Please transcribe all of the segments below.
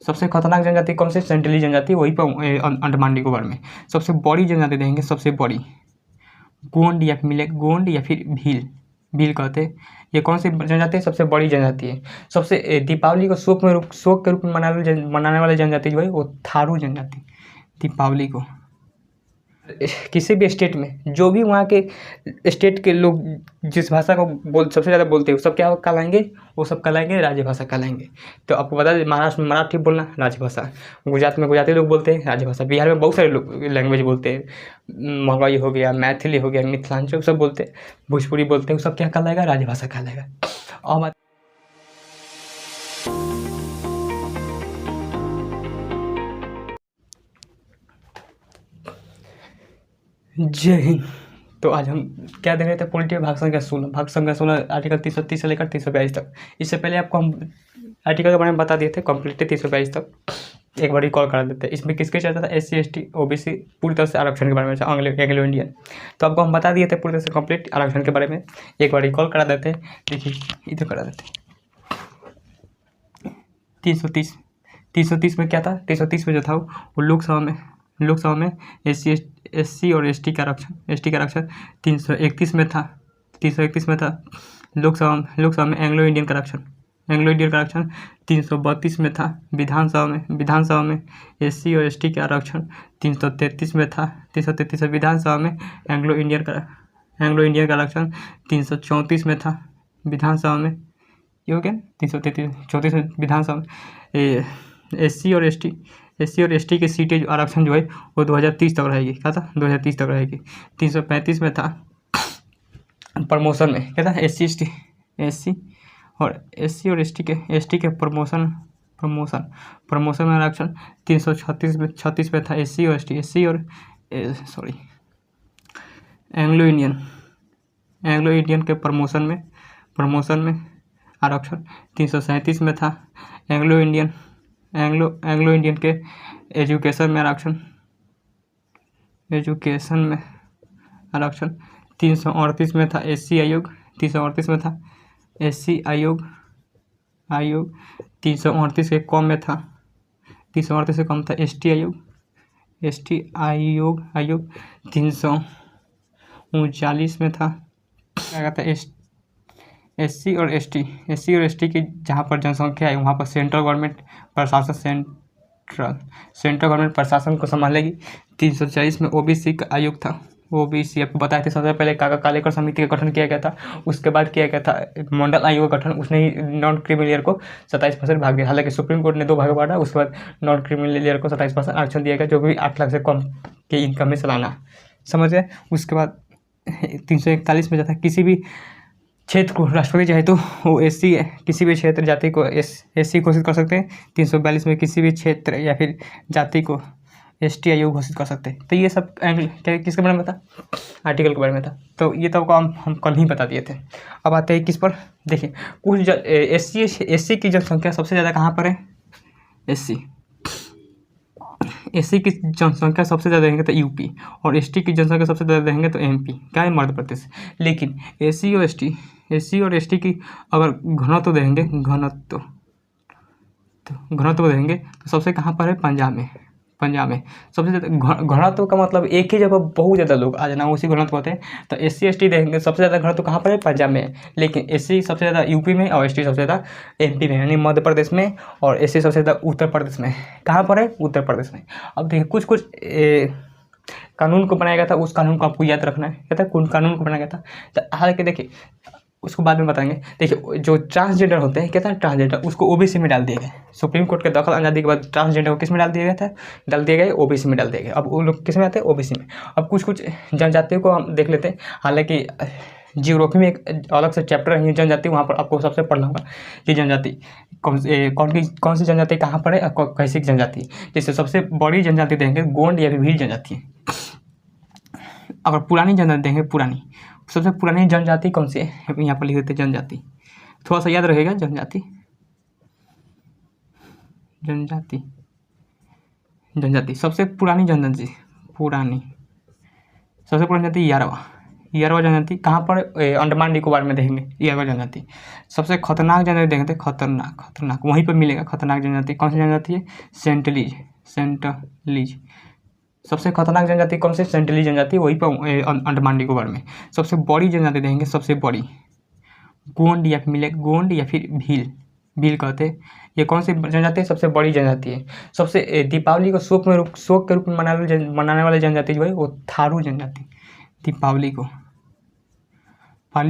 सबसे खतरनाक जनजाति कौन सी? सेंट्रली जनजाति, वही पर अंडमान निकोबार में। सबसे बड़ी जनजाति देखेंगे, सबसे बड़ी गोंड या गोंड या फिर भील, भील कहते हैं। ये कौन सी जनजाति है? सबसे बड़ी जनजाति है। सबसे दीपावली को शोक के रूप में मनाने वाली जनजाति जो है वो थारू जनजाति। दीपावली को किसी भी स्टेट में जो भी वहाँ के स्टेट के लोग जिस भाषा को सबसे ज़्यादा बोलते हैं वो सब क्या कहलाएंगे? वो सब कहलाएंगे राजभाषा कहलाएंगे। तो आपको बता दें, महाराष्ट्र में मराठी बोलना राजभाषा, गुजरात में गुजराती लोग बोलते हैं राजभाषा, बिहार में बहुत सारे लोग लैंग्वेज बोलते हैं, मगही हो गया, मैथिली हो गया, मिथिलांचल सब बोलते हैं, भोजपुरी बोलते हैं, वो सब क्या कहलाएगा? राजभाषा कहलाएगा। और जय हिंद। तो आज हम क्या देख रहे थे? पॉलिटी भाग संख्या 16 आर्टिकल 330 से लेकर 342 तक। इससे पहले आपको हम आर्टिकल के बारे में बता दिए थे कंप्लीटली 342 तक, एक बार रिकॉल करा देते हैं। इसमें किसके चलता था? SC ST OBC पूरी तरह से आरक्षण के बारे में, एंग्लो इंडियन। तो आपको हम बता दिए थे पूरी तरह से कंप्लीट आरक्षण के बारे में, एक बार रिकॉल करा देते हैं। देखिए इधर करा देते हैं। 330 में क्या था? 330 में जो था वो लोकसभा में SC और ST का आरक्षण 331 में था। 331 में था लोकसभा में एंग्लो इंडियन का आरक्षण 332 में था। विधानसभा में SC और ST का आरक्षण 333 में था। 333 विधानसभा में एंग्लो इंडियन का आरक्षण 334 में था। विधानसभा में ये हो गया 334 में विधानसभा में SC और ST के सीटें जो आरक्षण जो है वो 2030 तक रहेगी। क्या था? 2030 तक रहेगी। 335 में था प्रमोशन में, क्या था? SC और ST के प्रमोशन में आरक्षण 336 में था। एंग्लो इंडियन के प्रमोशन में आरक्षण 337 में था। एंग्लो इंडियन के एजुकेशन में आरक्षण 338 में था। SC आयोग 338 में था। SC आयोग 338 के कम में था। 338 से कम था। ST आयोग 339 में था। क्या कहता है? SC और ST की जहाँ पर जनसंख्या है वहाँ पर सेंट्रल गवर्नमेंट प्रशासन को संभालेगी। 340 में OBC का आयोग था। OBC आपको बताए थे सबसे पहले काका कालेकर समिति का गठन किया गया था। उसके बाद किया गया था मंडल आयोग का गठन। उसने ही नॉन क्रिमिनल को 27% भाग दिया। हालांकि सुप्रीम कोर्ट ने 2 भाग बांटा। उसके बाद नॉन क्रिमिनल को 27% आरक्षण दिया गया, जो भी 8 लाख से कम की इनकम में सालाना, समझ गए। उसके बाद 341 में जो था किसी भी क्षेत्र को राष्ट्रपति चाहे तो वो SC किसी भी क्षेत्र जाति को SC घोषित कर सकते हैं। 342 में किसी भी क्षेत्र या फिर जाति को ST आयोग घोषित कर सकते हैं। तो ये सब क्या किसके बारे में था? आर्टिकल के बारे में था। तो ये तो हम कल ही बता दिए थे। अब आते हैं किस पर? देखिए कुछ SC की जनसंख्या सबसे ज़्यादा कहाँ पर है? SC की जनसंख्या सबसे ज़्यादा रहेंगे तो UP, और ST की जनसंख्या सबसे ज़्यादा रहेंगे तो MP, क्या है? मध्य प्रदेश। लेकिन SC और ST की अगर घनत्व देखेंगे तो सबसे कहाँ पर है? पंजाब में सबसे ज़्यादा घनत्व का मतलब एक ही जगह बहुत ज़्यादा लोग आ जाना, उसी घनत्व होते हैं। तो SC ST देखेंगे सबसे ज़्यादा घनत्व कहाँ पर है? पंजाब में। लेकिन SC सबसे ज़्यादा UP में और ST सबसे ज़्यादा MP में, यानी मध्य प्रदेश में, और SC सबसे ज़्यादा उत्तर प्रदेश में। कहाँ पर है? उत्तर प्रदेश में। अब देखिए कुछ कानून को बनाया गया था, उस कानून को आपको याद रखना है। क्या था? कौन कानून को बनाया गया था? तो हालांकि देखिए उसको बाद में बताएंगे। देखिए जो ट्रांसजेंडर होते हैं, क्या था? ट्रांसजेंडर, उसको OBC में डाल दिए गए। सुप्रीम कोर्ट के दखल अंदाजी के बाद ट्रांसजेंडर को किस में डाल दिया गया? OBC में डाल दिया गया। अब वो लोग किस में आते हैं? OBC में। अब कुछ जनजातियों को हम देख लेते हैं। हालांकि जियोग्राफी में एक अलग से चैप्टर है जनजाति, वहाँ पर आपको सबसे पढ़ना होगा कि जनजाति कौन सी जनजाति कहाँ पर है, कैसी जनजाति। जैसे सबसे बड़ी जनजाति देंगे गोंड या भील जनजाति। अगर पुरानी जनजाति देंगे, सबसे पुरानी जनजाति कौन सी है? यहाँ पर लिख देते जनजाति, थोड़ा सा याद रहेगा। जनजाति सबसे पुरानी जनजाति, सबसे पुरानी जाति यारवा जनजाति कहाँ पर, अंडमान निकोबार में देखेंगे यारवा जनजाति। सबसे खतरनाक जनजाति देखेंगे, खतरनाक वहीं पर मिलेगा खतरनाक जनजाति। कौन सी जनजाति है? सेंटलीज। सबसे खतरनाक जनजाति कौन सी? सेंटलीज जनजाति, वहीं पर अंडमान निकोबार में। सबसे बड़ी जनजाति देखेंगे, सबसे बड़ी गोंड या फिर मिलेगा गोंड या फिर भील कहते हैं। ये कौन सी जनजाति है? सबसे बड़ी जनजाति है। सबसे दीपावली को शोक के रूप में मनाने वाली जनजाति जो है वो थारू जनजाति। दीपावली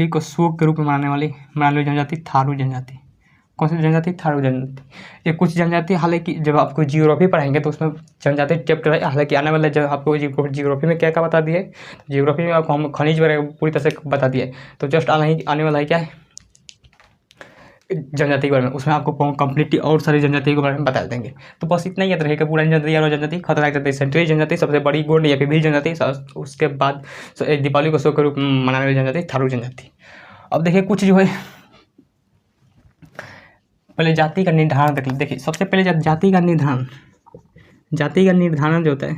को शोक के रूप में मनाने वाली जनजाति थारू जनजाति। कौन सी जनजाति? थारू जनजाति। ये कुछ जनजाति, हालांकि जब आपको जियोग्राफी पढ़ाएंगे तो उसमें जनजाति चैप्टर है, हालांकि आने वाले जब आपको जियोग्राफी में क्या बता दिए, जियोग्राफी में आपको हम खनिज वगैरह पूरी तरह से बता दिए। तो जस्ट आने वाला है क्या है? जनजाति के बारे में, उसमें आपको कंप्लीटली और सारी जनजाति के बारे में बता देंगे। तो बस इतना ही याद रहेगा, पूरा जनजाति, यार जनजाति, खतरनाक जनजाति, सेंट्रल जनजाति, सबसे बड़ी गोंड या फिर भील जनजाति, उसके बाद दीपावली को शोक के रूप में मनाने वाली जनजाति थारू जनजाति। अब देखिए कुछ जो है पहले जाति का निर्धारण देख लीजिए। देखिए सबसे पहले जाति का निर्धारण जो होता है,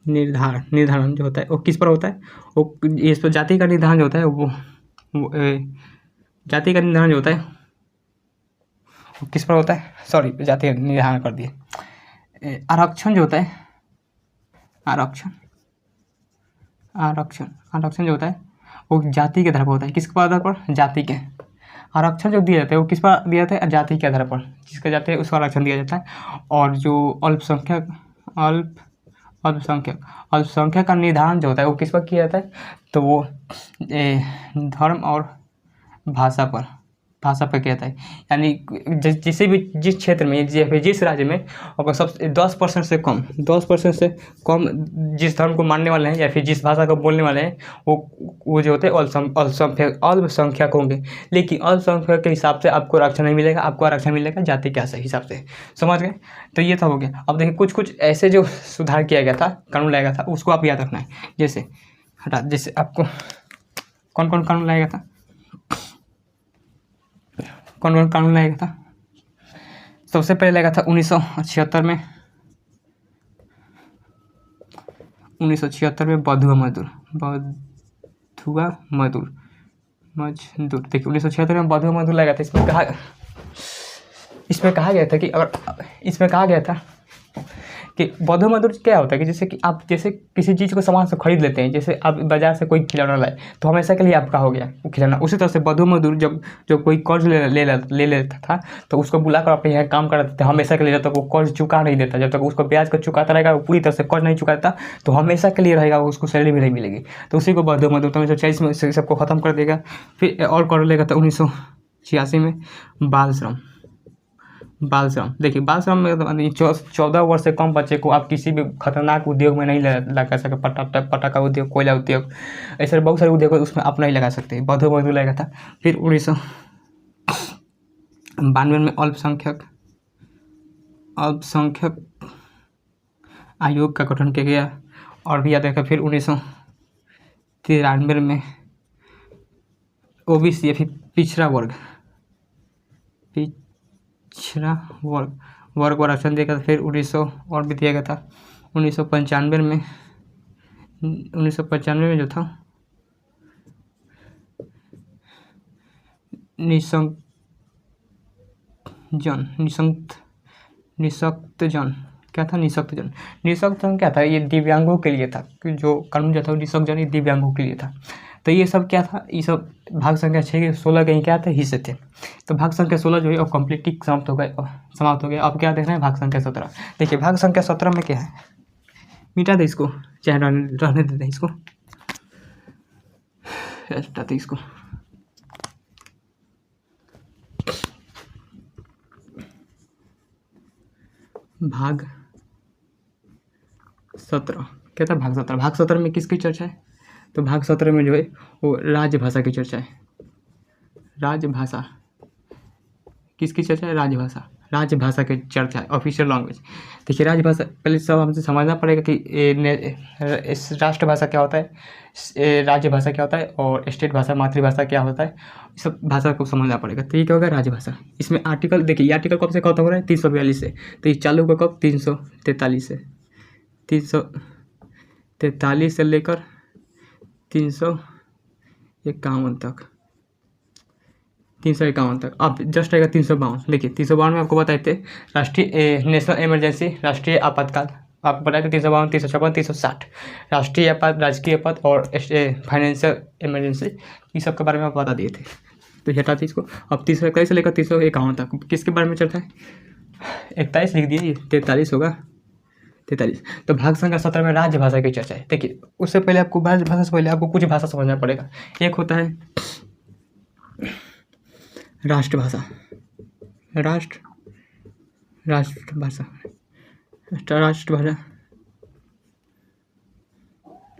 निर्धारण जो होता है वो किस पर होता है? वो इस पर जाति का निर्धारण जो होता है वो जाति का निर्धारण जो होता है वो किस पर होता है? सॉरी, जाति का निर्धारण कर दिए। आरक्षण जो होता है, आरक्षण जो होता है वो जाति के आधार पर होता है। किसके आधार पर? जाति के। आरक्षण जो दिया जाता है वो किस पर दिया जाता है? जाति के आधार पर। जिसका जाति है उसको आरक्षण दिया जाता है। और जो अल्पसंख्यक का निर्धारण जो होता है वो किस पर किया जाता है? तो वो धर्म और भाषा पर किया जाता है। यानी जिस क्षेत्र में या फिर जिस राज्य में अगर सबसे 10% से कम जिस धर्म को मानने वाले हैं या फिर जिस भाषा को बोलने वाले हैं वो जो होते हैं अल्पसंख्यक होंगे। लेकिन अल्पसंख्यक के हिसाब से आपको आरक्षण नहीं मिलेगा, आपको आरक्षण मिलेगा जाति के हिसाब से। समझ गए? तो ये था हो गया। अब देखिए कुछ ऐसे जो सुधार किया गया था, कानून लाया गया था, उसको आप याद रखना है। जैसे आपको कौन कानून लाया गया था? कौन कानून लाया गया था? सबसे पहले लगा था 1976 में। 1976 में बंधुआ मजदूर। देखिए 1976 में बंधुआ मजदूर लगा था। इसमें कहा गया था कि बंधुआ मजदूर क्या होता है कि जैसे कि आप किसी चीज़ को सामान से खरीद लेते हैं, जैसे आप बाजार से कोई खिलौना लाए तो हमेशा के लिए आपका हो गया वो खिलौना। उसी तरह से बंधुआ मजदूर जब कोई कर्ज ले लेता था तो उसको बुलाकर अपने यहाँ काम कराते थे हमेशा के लिए। जब तक वो कर्ज चुका नहीं देता, जब तक उसको ब्याज का चुकाता रहेगा, वो पूरी तरह से कर्ज नहीं चुकाता तो हमेशा के लिए रहेगा, उसको सैलरी भी नहीं मिलेगी। तो उसी को बंधुआ मजदूर 1940 में सबको ख़त्म कर देगा। फिर और कर लेगा था 1986 में बाल श्रम। देखिए बाल श्रम में 14 वर्ष से कम बच्चे को आप किसी भी खतरनाक उद्योग में नहीं लगा सकते। पटाखा उद्योग, कोयला उद्योग, ऐसे बहुत सारे उद्योग उसमें आप नहीं लगा सकते। बंधुआ मजदूर लगा था। फिर 1992 में अल्पसंख्यक आयोग का गठन किया गया। और भी याद रखा। फिर 1993 में ओबीसी या फिर पिछड़ा वर्ग को आरक्षण दिया गया था। फिर 1900 और भी दिया गया था। 1995 में जो था निःशक्त जन क्या था? निःशक्त जन क्या था? ये दिव्यांगों के लिए था। जो कानून जो था निःशक्त जन दिव्यांगों के लिए था। तो ये सब क्या था? ये सब भाग संख्या 6 के 16 के क्या थे? हिस्से थे। तो भाग संख्या 16 जो है वो कम्प्लीटली समाप्त हो गए। अब क्या देख रहे हैं? भाग संख्या 17। देखिए भाग संख्या 17 में क्या है? मिटा दे इसको, चाहे रहने देते इसको, हटाते इसको। भाग 17 क्या था? भाग 17 में किसकी चर्चा है? तो भाग 17 में जो है वो राजभाषा की चर्चा है। राजभाषा किसकी चर्चा है? राजभाषा की चर्चा है, ऑफिशियल लैंग्वेज। देखिए राजभाषा पहले सब हमसे समझना पड़ेगा कि राष्ट्रभाषा क्या होता है, राज्यभाषा क्या होता है और स्टेट भाषा, मातृभाषा क्या होता है। सब भाषा को समझना पड़ेगा। तो ये क्या होगा? राजभाषा। इसमें आर्टिकल देखिए, ये आर्टिकल कब से खत्म हो रहा है? 342 से। तो ये चालू का कब? 343 से। 343 से लेकर 300 51 तक, 351 तक। अब जस्ट आएगा 352। देखिए 352 में आपको बताए थे राष्ट्रीय नेशनल इमरजेंसी, राष्ट्रीय आपातकाल, आपको बताया था 352, 356, 360 राष्ट्रीय आपात, राजकीय आपात और फाइनेंशियल इमरजेंसी, इस सब के बारे में आप बता दिए थे। तो ये हटाते इसको। अब 341 से लेकर 351 तक किसके बारे में चलता है? 41 लिख दिए, 43 होगा, 43। तो भाग संख्या 17 में राजभाषा की चर्चा है। देखिए उससे पहले आपको राजभाषा से पहले आपको कुछ भाषा समझना पड़ेगा। एक होता है राष्ट्रभाषा, राष्ट्रभाषा,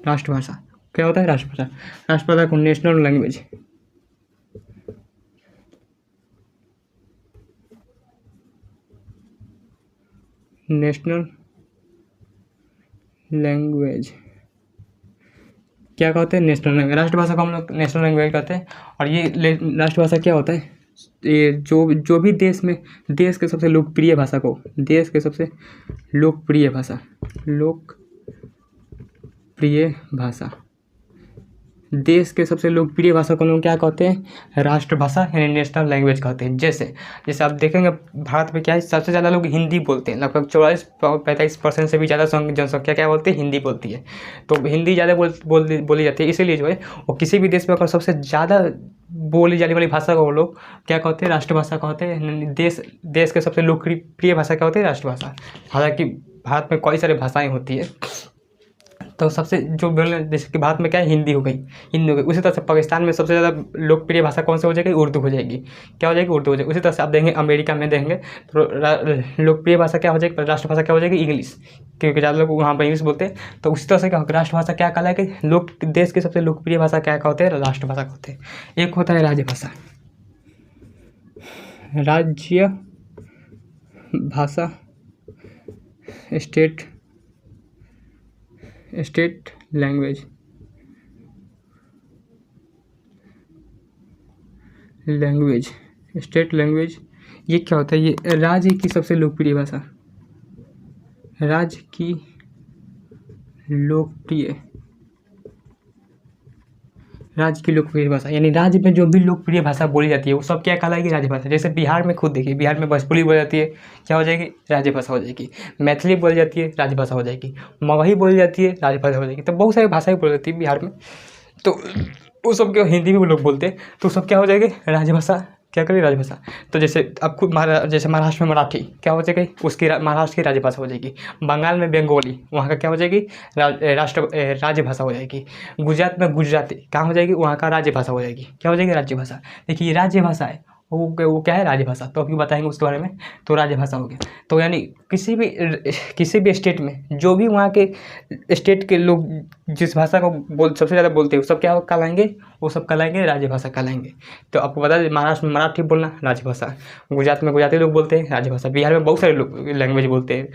राष्ट्रभाषा क्या होता है? राष्ट्रभाषा, राष्ट्रभाषा को नेशनल लैंग्वेज, नेशनल लैंग्वेज क्या कहते हैं? National language. राष्ट्रभाषा को हम लोग नेशनल लैंग्वेज कहते हैं। और ये राष्ट्रभाषा क्या होता है? ये जो भी देश में, देश के सबसे लोकप्रिय भाषा को, देश के सबसे लोकप्रिय भाषा, देश के सबसे लोकप्रिय भाषा को हम लोग क्या कहते हैं? राष्ट्रभाषा यानी नेशनल लैंग्वेज कहते हैं। जैसे आप देखेंगे भारत में क्या है, सबसे ज़्यादा लोग हिंदी बोलते हैं, लगभग 44-45% से भी ज़्यादा जनसंख्या क्या बोलती है? हिंदी बोलती है। तो हिंदी ज़्यादा बोली जाती है, इसीलिए जो है वो किसी भी देश में अगर सबसे ज़्यादा बोली जाने वाली भाषा को वो लोग क्या कहते हैं? राष्ट्रभाषा कहते हैं। देश के सबसे लोकप्रिय भाषा क्या होती है? राष्ट्रभाषा। हालांकि भारत में कई सारी भाषाएँ होती है, तो सबसे जो बोलने, जैसे कि भारत में क्या है? हिंदी हो गई। उसी तरह से पाकिस्तान में सबसे ज़्यादा लोकप्रिय भाषा कौन सी हो जाएगी? उर्दू हो जाएगी। क्या हो जाएगी? उर्दू हो जाएगी। उसी तरह से आप देखेंगे अमेरिका में देखेंगे तो लोकप्रिय भाषा क्या हो जाएगी? राष्ट्रभाषा क्या हो जाएगी? इंग्लिश, क्योंकि ज़्यादा लोग वहाँ पर इंग्लिश बोलते हैं। तो उसी तरह से क्या राष्ट्रभाषा क्या कहलाएगी? देश की सबसे लोकप्रिय भाषा क्या कहते हैं? राष्ट्रभाषा कहते हैं। एक होता है राजभाषा, राज्य भाषा, स्टेट लैंग्वेज, स्टेट लैंग्वेज। ये क्या होता है? ये राज्य की सबसे लोकप्रिय भाषा, राज्य की लोकप्रिय भाषा, यानी राज्य में जो भी लोकप्रिय भाषा बोली जाती है वो सब क्या कहलाएगी? राजभाषा। जैसे बिहार में खुद देखिए, बिहार में भोजपुरी बोली जाती है, क्या हो जाएगी? राजभाषा हो जाएगी। मैथिली बोली जाती है, राजभाषा हो जाएगी। मगही बोली जाती है, राजभाषा हो जाएगी। तो बहुत सारी भाषाएं बोली जाती है बिहार में, तो वो सब क्या, हिंदी भी वो लोग बोलते हैं, तो सब क्या हो जाएगी? राजभाषा। क्या करें? राजभाषा। तो जैसे अब खुद जैसे महाराष्ट्र में मराठी क्या हो जाएगी? उसकी महाराष्ट्र की राजभाषा हो जाएगी। बंगाल में बंगाली, वहाँ का क्या हो जाएगी? राजभाषा हो जाएगी। गुजरात में गुजराती कहाँ हो जाएगी? वहाँ का राज्यभाषा हो जाएगी। क्या हो जाएगी? राज्यभाषा। देखिए ये राज्यभाषा है, वो क्या है? राजभाषा। तो अभी बताएंगे उसके बारे में। तो राजभाषा हो गया। तो यानी किसी भी स्टेट में जो भी वहाँ के स्टेट के लोग जिस भाषा को सबसे ज़्यादा बोलते हैं वो सब क्या कहलाएंगे? वो सब कहलाएंगे राजभाषा कहलाएंगे। तो आपको बता दें, महाराष्ट्र में मराठी बोलना राजभाषा, गुजरात में गुजराती लोग बोलते हैं राजभाषा, बिहार में बहुत सारे लोग लैंग्वेज बोलते हैं,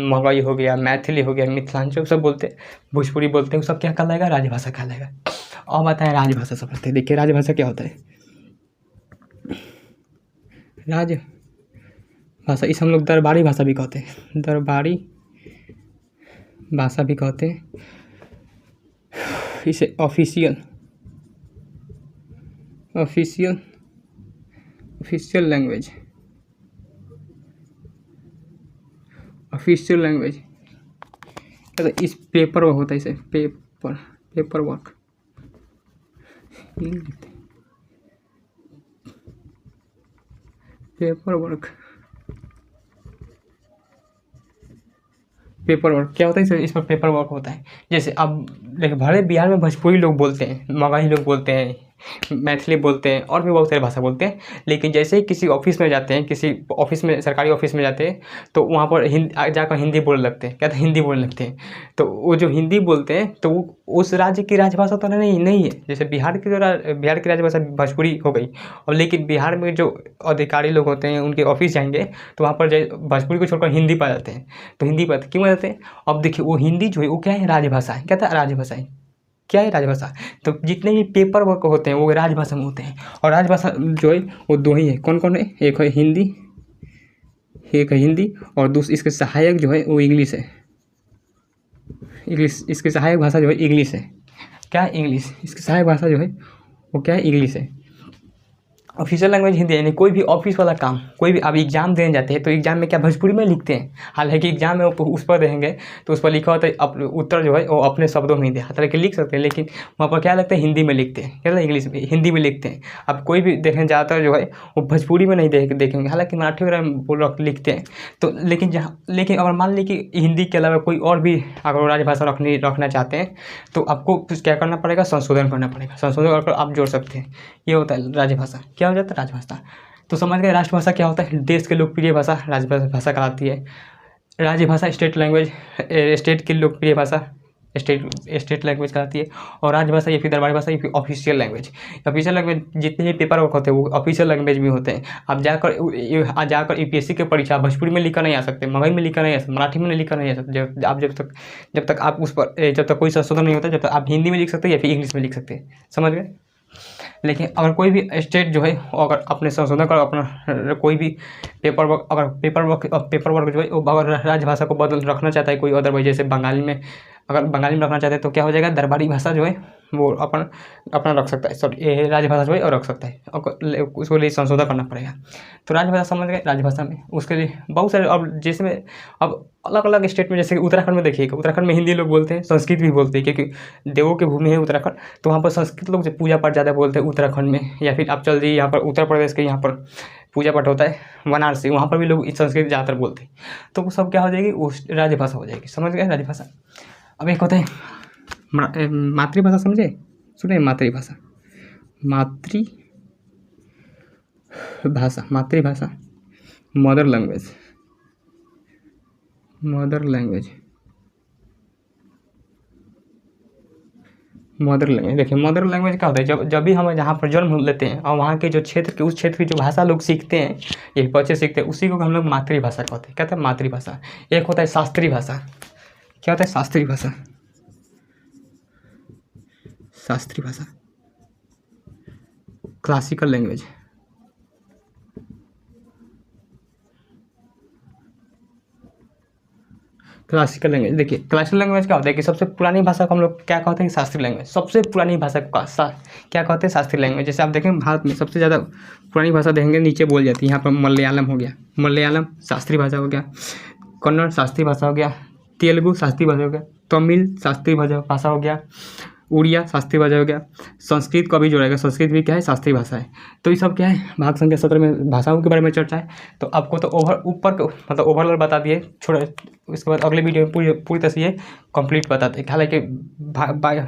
मगही हो गया, मैथिली हो गया, मिथिलांचल सब बोलते हैं, भोजपुरी बोलते हैं, वो सब क्या कहलाएगा? राजभाषा कहलाएगा। अब आता है राजभाषा समझते हैं। देखिए राजभाषा क्या होता है? राजभाषा इसे हम लोग दरबारी भाषा भी कहते हैं, दरबारी भाषा भी कहते हैं। इसे ऑफिशियल लैंग्वेज, इस पेपर वर्क होता है, इसे पेपर वर्क क्या होता है? इस पर पेपर वर्क होता है। जैसे अब देखिए भले बिहार में भोजपुरी लोग बोलते हैं, मगही लोग बोलते हैं, मैथिली बोलते हैं और भी बहुत सारी भाषा बोलते हैं, लेकिन जैसे ही किसी ऑफिस में जाते हैं, किसी ऑफिस में, सरकारी ऑफिस में जाते हैं, तो वहाँ पर जाकर हिंदी बोलने लगते हैं। क्या था? हिंदी बोलने लगते हैं। तो वो जो हिंदी बोलते हैं तो वो उस राज्य की राजभाषा तो नहीं है। जैसे बिहार की राजभाषा भोजपुरी हो गई, और लेकिन बिहार में जो अधिकारी लोग होते हैं उनके ऑफिस जाएंगे तो वहाँ पर भोजपुरी को छोड़कर हिंदी पा जाते हैं। तो हिंदी पा क्यों जाते हैं? अब देखिए वो हिंदी जो है वो क्या है? राजभाषा है। क्या था? राजभाषा है। क्या है? राजभाषा। तो जितने भी पेपर वर्क होते हैं वो राजभाषा में होते हैं। और राजभाषा जो है वो दो ही है। कौन कौन है? एक है हिंदी और दूसरी इसके सहायक जो है वो इंग्लिश है। इसकी सहायक भाषा जो है इंग्लिश है। क्या? इंग्लिश। इसकी सहायक भाषा जो है वो क्या है, इंग्लिश है। ऑफिशियल लैंग्वेज हिंदी है, यानी कोई भी ऑफिस वाला काम, कोई भी आप एग्जाम देने जाते हैं तो एग्जाम में क्या भोजपुरी में लिखते हैं। हालांकि एग्जाम में उस पर देंगे तो उस पर लिखा होता है उत्तर जो है वो अपने शब्दों में हिंदी हालांकि लिख सकते हैं, लेकिन वहाँ पर क्या लगता है, हिंदी में लिखते हैं, क्या इंग्लिश में, हिंदी में लिखते हैं। अब कोई भी देखें ज़्यादातर जो है वो भोजपुरी में नहीं देखेंगे, हालांकि मराठी वगैरह में बोल लिखते हैं। तो लेकिन अगर मान ली कि हिंदी के अलावा कोई और भी अगर राजभाषा रखना चाहते हैं तो आपको क्या करना पड़ेगा, संशोधन करना पड़ेगा। संशोधन कर आप जोड़ सकते हैं। ये होता है राजभाषा। क्या हो जाता है, राजभाषा। तो समझ गए राष्ट्रभाषा क्या होता है, देश की लोकप्रिय भाषा राजभाषा कहलाती है। राज्यभाषा स्टेट लैंग्वेज, स्टेट की लोकप्रिय भाषा स्टेट लैंग्वेज कहलाती है। और राजभाषा या फिर दरबारी भाषा या फिर ऑफिशियल लैंग्वेज। ऑफिशियल लैंग्वेज जितने भी पेपर वर्क होते हैं वो ऑफिशियल लैंग्वेज में होते हैं। आप जाकर यूपीएससी की परीक्षा भोजपुरी में लिखकर नहीं आ सकते, मगही में लिखकर नहीं आ सकते, मराठी में लिखकर नहीं आ सकते। आप जब तक आप उस पर जब तक कोई संशोधन नहीं होता जब तक आप हिंदी में लिख सकते हैं या फिर इंग्लिश में लिख सकते हैं। समझ गए। लेकिन अगर कोई भी स्टेट जो है अगर अपने संशोधन कर अपना कोई भी पेपर वर्क जो है वो अगर राजभाषा को बदल रखना चाहता है कोई अदर भाई, जैसे बंगाली में, अगर बंगाली में रखना चाहते हैं तो क्या हो जाएगा, दरबारी भाषा जो है वो अपना रख सकता है, सॉरी राजभाषा जो है और रख सकता है, उसको लिए संशोधन करना पड़ेगा। तो राजभाषा समझ गए। राजभाषा में उसके लिए बहुत सारे, अब जिसमें अब अलग अलग स्टेट में, जैसे उत्तराखंड में देखिएगा, उत्तराखंड में हिंदी लोग बोलते हैं, संस्कृत भी बोलते हैं, क्योंकि देवों की भूमि है उत्तराखंड। तो वहाँ पर संस्कृत लोग पूजा पाठ ज़्यादा बोलते हैं उत्तराखंड में। या फिर आप चल जाइए यहाँ पर उत्तर प्रदेश के, यहाँ पर पूजा पाठ होता है वाराणसी, वहाँ पर भी लोग संस्कृत ज़्यादातर बोलते हैं। तो वो सब क्या हो जाएगी, वो राजभाषा हो जाएगी। समझ गए राजभाषा। अब एक होता है मातृभाषा, समझे, सुनिए मातृभाषा। मातृभाषा मदर लैंग्वेज देखिए मदर लैंग्वेज क्या होता है, जब भी हम जहाँ पर जन्म लेते हैं और वहाँ के जो क्षेत्र के उस क्षेत्र की जो भाषा लोग सीखते हैं, ये बच्चे सीखते हैं, उसी को हम लोग मातृभाषा कहते हैं। क्या होता है, मातृभाषा। एक होता है शास्त्रीय भाषा। क्या होता है, शास्त्रीय भाषा। Classical language. क्लासिकल लैंग्वेज देखिए, क्लासिकल लैंग्वेज क्या होता है कि सबसे पुरानी भाषा को हम लोग क्या कहते हैं, शास्त्रीय लैंग्वेज। सबसे पुरानी भाषा को क्या कहते हैं, शास्त्रीय लैंग्वेज। जैसे आप देखें भारत में सबसे ज़्यादा पुरानी भाषा देखेंगे नीचे बोल जाती है, यहाँ पर मलयालम हो गया, मलयालम शास्त्रीय भाषा हो गया, कन्नड़ शास्त्रीय भाषा हो गया, तेलुगु शास्त्रीय भाषा हो गया, तमिल शास्त्रीय भाषा हो गया, उड़िया शास्त्रीय भाषा हो गया, संस्कृत को भी जोड़ेगा, संस्कृत भी क्या है, शास्त्रीय भाषा है। तो ये सब क्या है, भाग संख्या 17 में भाषाओं के बारे में चर्चा है। तो आपको तो ओवरऑल बता दिए, छोड़े उसके बाद अगले वीडियो में पूरी तरह से ये कंप्लीट बताते हैं। हालांकि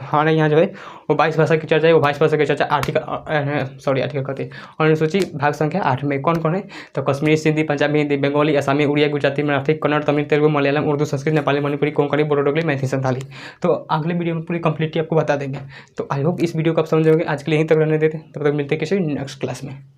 हमारे यहाँ जो है वो 22 भाषा की चर्चा है, वो 22 भाषा की चर्चा आर्टिकल कहते हैं। और सूची भाग संख्या 8 में कौन कौन है, तो कश्मीरी, सिंधी, पंजाबी, हिंदी, बंगाली, असमी, उड़िया, गुजराती, मराठी, कन्नड़, तमिल, तेलुगु, मलयालम, उर्दू, संस्कृत, नेपाली, मणिपुरी, कोंकणी, बोडो, डोगरी, मैथिली, संथाली। तो अगले वीडियो में पूरी कंप्लीटली आपको बता देंगे। तो आई होप इस वीडियो को आप समझोगे। आज के लिए यहीं तक रहने देते, तब तक मिलते हैं किसी नेक्स्ट क्लास में।